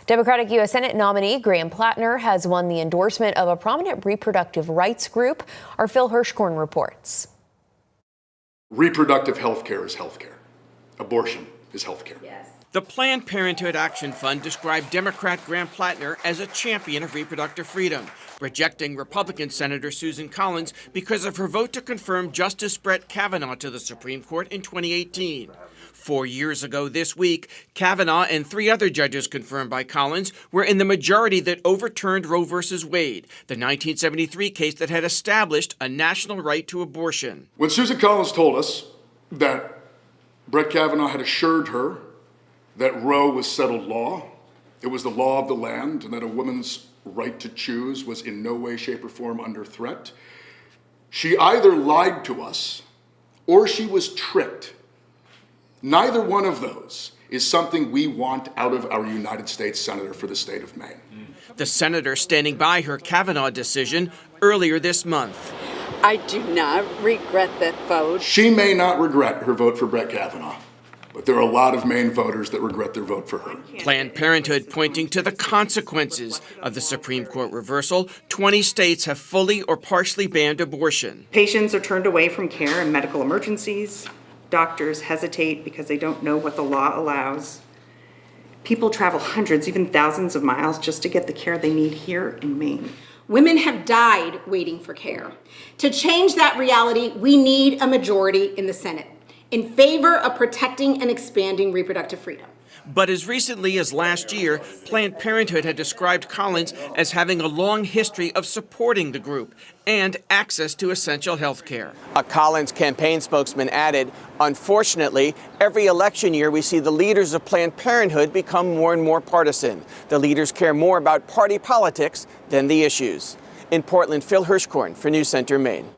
Democratic U.S. Senate nominee Graham Platner has won the endorsement of a prominent reproductive rights group. Our Phil Hirschkorn reports. Reproductive health care is health care. Abortion is health care. Yes. The Planned Parenthood Action Fund described Democrat Graham Platner as a champion of reproductive freedom, rejecting Republican Senator Susan Collins because of her vote to confirm Justice Brett Kavanaugh to the Supreme Court in 2018. 4 years ago this week, Kavanaugh and 3 other judges confirmed by Collins were in the majority that overturned Roe v. Wade, the 1973 case that had established a national right to abortion. When Susan Collins told us that Brett Kavanaugh had assured her that Roe was settled law, it was the law of the land, and that a woman's right to choose was in no way, shape, or form under threat, she either lied to us or she was tricked. Neither one of those is something we want out of our United States Senator for the state of Maine. The senator standing by her Kavanaugh decision earlier this month. I do not regret that vote. She may not regret her vote for Brett Kavanaugh, but there are a lot of Maine voters that regret their vote for her. Planned Parenthood pointing to the consequences of the Supreme Court reversal. 20 states have fully or partially banned abortion. Patients are turned away from care in medical emergencies. Doctors hesitate because they don't know what the law allows. People travel hundreds, even thousands of miles just to get the care they need here in Maine. Women have died waiting for care. To change that reality, we need a majority in the Senate in favor of protecting and expanding reproductive freedom. But as recently as last year, Planned Parenthood had described Collins as having a long history of supporting the group and access to essential health care. A Collins campaign spokesman added, unfortunately, every election year we see the leaders of Planned Parenthood become more and more partisan. The leaders care more about party politics than the issues. In Portland, Phil Hirschkorn for News Center, Maine.